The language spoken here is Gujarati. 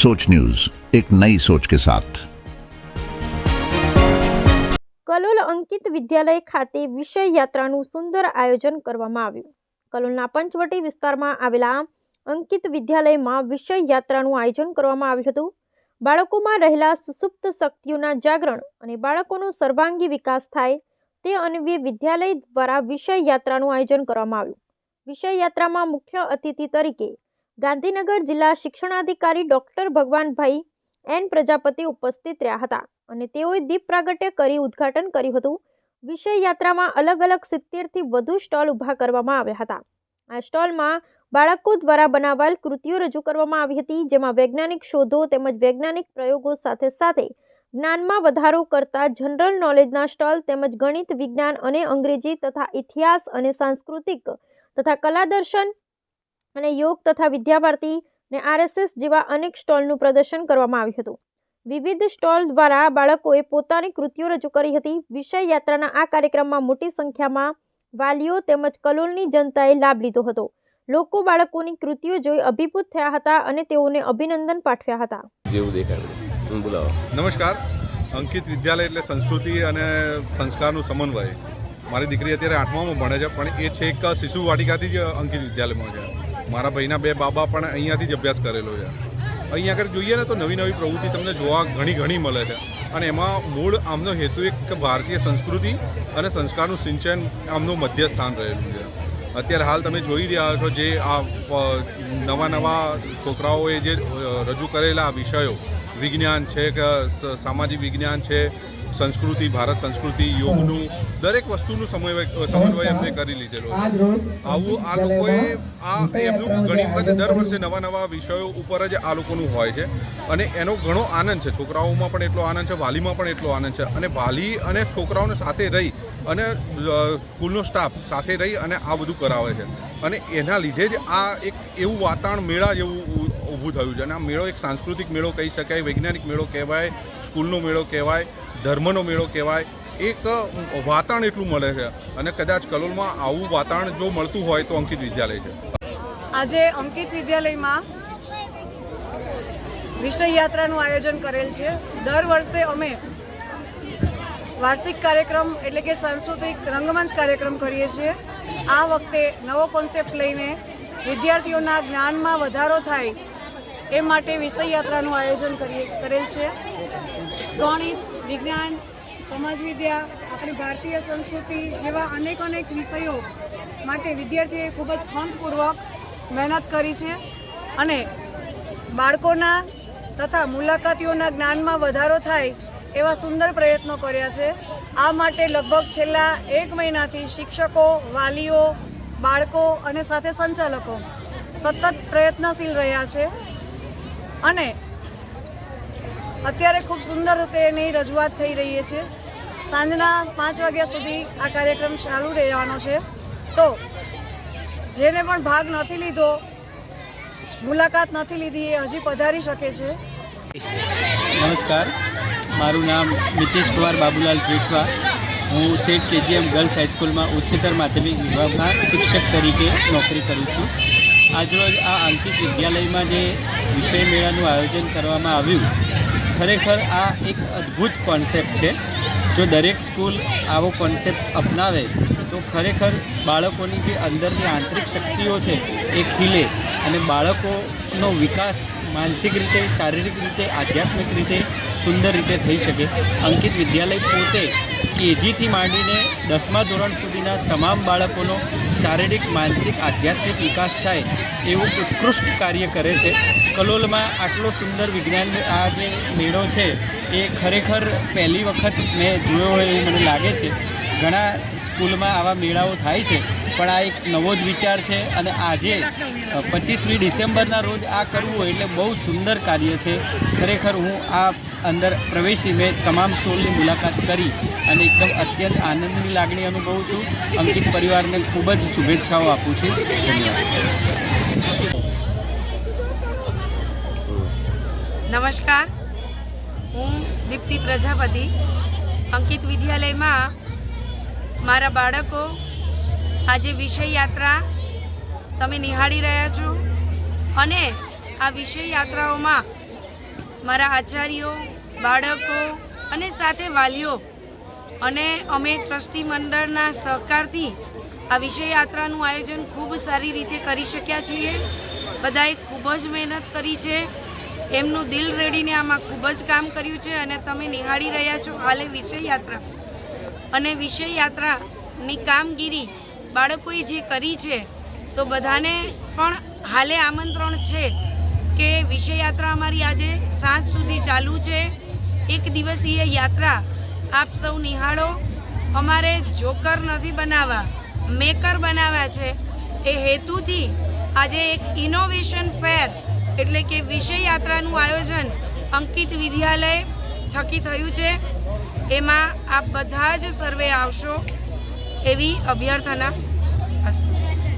सोच न्यूज, एक नई सोच के साथ। કલોલ અંકિત વિદ્યાલય ખાતે વિષય યાત્રાનું સુંદર આયોજન કરવામાં આવ્યું। કલોલના પંચવટી વિસ્તારમાં આવેલા અંકિત વિદ્યાલયમાં વિષય યાત્રાનું આયોજન કરવામાં આવ્યું હતું। બાળકોમાં રહેલા સુસુપ્ત શક્તિઓના જાગરણ અને બાળકોનો સર્વાંગી વિકાસ થાય તે અન્વયે વિદ્યાલય દ્વારા વિષય યાત્રાનું આયોજન કરવામાં આવ્યું। વિષય યાત્રામાં મુખ્ય અતિથિ તરીકે ગાંધીનગર જિલ્લા શિક્ષણાધિકારી ડોક્ટર ભગવાનભાઈ એન પ્રજાપતિ ઉપસ્થિત રહ્યા હતા અને તેઓએ દીપ પ્રાગટ્ય કરી ઉદ્ઘાટન કર્યું હતું। વિષય યાત્રામાં અલગ અલગ 70થી વધુ સ્ટોલ ઊભા કરવામાં આવ્યા હતા। આ સ્ટોલમાં બાળકો દ્વારા બનાવાયેલ કૃતિઓ રજૂ કરવામાં આવી હતી, જેમાં વૈજ્ઞાનિક શોધો તેમજ વૈજ્ઞાનિક પ્રયોગો સાથે સાથે જ્ઞાનમાં વધારો કરતા જનરલ નોલેજના સ્ટોલ તેમજ ગણિત, વિજ્ઞાન અને અંગ્રેજી તથા ઇતિહાસ અને સાંસ્કૃતિક તથા કલા દર્શન અને યોગ તથા વિદ્યાભારતી અને RSS જેવા અનેક સ્ટોલનું પ્રદર્શન કરવામાં આવ્યું હતું। વિવિધ સ્ટોલ દ્વારા બાળકોએ પોતાની કૃતિઓ રજૂ કરી હતી। વિષય યાત્રાના આ કાર્યક્રમમાં મોટી સંખ્યામાં વાલીઓ તેમજ કલોલની જનતાએ લાભ લીધો હતો। લોકો બાળકોની કૃતિઓ જોઈ અભિભૂત થયા હતા અને તેઓને અભિનંદન પાઠવ્યા હતા। નમસ્કાર। અંકિત વિદ્યાલય એટલે સંસ્કૃતિ અને સંસ્કારનું સમન્વય। મારી દીકરી અત્યારે 8મામાં ભણે છે, પણ એ છેક શિશુ વાટિકાથી જ અંકિત વિદ્યાલયમાં છે। મારા ભાઈના 2 બાબા પણ અહીંયાથી જ અભ્યાસ કરેલો છે। અહીંયા આગળ જોઈએ ને તો નવી નવી પ્રવૃત્તિ તમને જોવા ઘણી મળે છે અને એમાં મૂળ આમનો હેતુ એક ભારતીય સંસ્કૃતિ અને સંસ્કારનું સિંચન આમનું મધ્ય સ્થાન રહેલું છે। અત્યારે હાલ તમે જોઈ રહ્યા છો જે આ નવા છોકરાઓએ જે રજૂ કરેલા વિષયો, વિજ્ઞાન છે કે સામાજિક વિજ્ઞાન છે, સંસ્કૃતિ, ભારત સંસ્કૃતિ, યોગનું દરેક વસ્તુનું સમન્વય એમને કરી લીધેલો છે। આવું આ લોકોએ એમનું ઘણી વખતે દર વર્ષે નવા વિષયો ઉપર જ આ લોકોનું હોય છે અને એનો ઘણો આનંદ છે। છોકરાઓમાં પણ એટલો આનંદ છે, વાલીમાં પણ એટલો આનંદ છે અને વાલી અને છોકરાઓને સાથે રહી અને સ્કૂલનો સ્ટાફ સાથે રહી અને આ બધું કરાવે છે અને એના લીધે જ આ એક એવું વાતાવરણ મેળા જેવું ઊભું થયું છે અને આ મેળો એક સાંસ્કૃતિક મેળો કહી શકાય, વૈજ્ઞાનિક મેળો કહેવાય, સ્કૂલનો મેળો કહેવાય, ધર્મનો મેળો કહેવાય। એક વાતાવરણ એટલું મળે છે અને કદાચ કલોલમાં આવું વાતાવરણ જો મળતું હોય તો અંકિત વિદ્યાલય છે। આજે અંકિત વિદ્યાલયમાં વિષય યાત્રાનું આયોજન કરેલ છે। દર વર્ષે અમે વાર્ષિક કાર્યક્રમ એટલે કે સાંસ્કૃતિક રંગમંચ કાર્યક્રમ કરીએ છીએ। આ વખતે નવો કોન્સેપ્ટ લઈને વિદ્યાર્થીઓના જ્ઞાનમાં વધારો થાય એ માટે વિષય યાત્રાનું આયોજન કરેલ છે। ગણિત, વિજ્ઞાન, સમાજવિદ્યા, આપણી ભારતીય સંસ્કૃતિ જેવા અનેક વિષયો માટે વિદ્યાર્થીઓએ ખૂબ જ ખંતપૂર્વક મહેનત કરી છે અને બાળકોના તથા મુલાકાતીઓના જ્ઞાનમાં વધારો થાય એવા સુંદર પ્રયત્નો કર્યા છે। આ માટે લગભગ છેલ્લા 1 મહિનાથી શિક્ષકો, વાલીઓ, બાળકો અને સાથે સંચાલકો સતત પ્રયત્નશીલ રહ્યા છે અને અત્યારે ખૂબ સુંદર રીતે એની રજૂઆત થઈ રહી છે। સાંજના 5 વાગ્યા સુધી આ કાર્યક્રમ ચાલુ રહેવાનો છે, તો જેને પણ ભાગ નથી લીધો, મુલાકાત નથી લીધી એ હજી પધારી શકે છે। નમસ્કાર, મારું નામ મિતેશ કુમાર બાબુલાલ જેઠવા। હું સેટ KGM ગર્લ્સ હાઈસ્કૂલમાં ઉચ્ચતર માધ્યમિક વિભાગમાં શિક્ષક તરીકે નોકરી કરું છું। આજરોજ આ અંકિત વિદ્યાલયમાં જે વિષય મેળાનું આયોજન કરવામાં આવ્યું, ખરેખર આ એક અદ્ભુત કોન્સેપ્ટ છે। જો દરેક સ્કૂલ આવો કોન્સેપ્ટ અપનાવે તો ખરેખર બાળકોની જે અંદરની આંતરિક શક્તિઓ છે એ ખીલે અને બાળકોનો વિકાસ માનસિક રીતે, શારીરિક રીતે, આધ્યાત્મિક રીતે સુંદર રીતે થઈ શકે। અંકિત વિદ્યાલય પોતે KGથી માંડીને 10મા ધોરણ સુધીના તમામ બાળકોનો શારીરિક, માનસિક, આધ્યાત્મિક વિકાસ થાય એવું ઉત્કૃષ્ટ કાર્ય કરે છે। કલોલમાં આટલો સુંદર વિજ્ઞાન આ જે મેળો છે એ ખરેખર પહેલી વખત મેં જોયો હોય એવું મને લાગે છે। ઘણા સ્કૂલમાં આવા મેળાઓ થાય છે, પણ આ એક નવો જ વિચાર છે અને આજે 25મી ડિસેમ્બરના રોજ આ કરવું હોય એટલે બહુ સુંદર કાર્ય છે। ખરેખર હું આ અંદર પ્રવેશી મેં તમામ સ્ટોલની મુલાકાત કરી અને એકદમ અત્યંત આનંદની લાગણી અનુભવું છું। અંકિત પરિવારને ખૂબ જ શુભેચ્છાઓ આપું છું। ધન્યવાદ। નમસ્કાર, હું દીપ્તિ પ્રજાપતિ। અંકિત વિદ્યાલયમાં મારા બાળકો આજે વિષય યાત્રા તમે નિહાળી રહ્યા છો અને આ વિષય યાત્રાઓમાં મારા આચાર્યો, બાળકો અને સાથે વાલીઓ અને અમે ટ્રસ્ટી મંડળના સહકારથી આ વિષય યાત્રાનું આયોજન ખૂબ સારી રીતે કરી શક્યા છીએ. બધાએ ખૂબ જ મહેનત કરી છે, એમનું દિલ રેડીને આમાં ખૂબ જ કામ કર્યું છે અને તમે નિહાળી રહ્યા છો હાલે વિષય યાત્રા. અને વિષય યાત્રાની કામગીરી બાળકોએ જે કરી છે તો બધાને પણ હાલે આમંત્રણ છે કે વિષય યાત્રા અમારી આજે સાંજ સુધી ચાલુ છે. એક દિવસીય યાત્રા આપ સૌ નિહાળો. અમારે જોકર નથી બનાવવા, મેકર બનાવ્યા છે. એ હેતુથી આજે એક ઇનોવેશન ફેર એટલે કે વિષય યાત્રાનું આયોજન અંકિત વિદ્યાલય થકી થયું છે. એમાં આપ બધા જ સર્વે આવશો એવી અભ્યર્થના. અસ્તુ.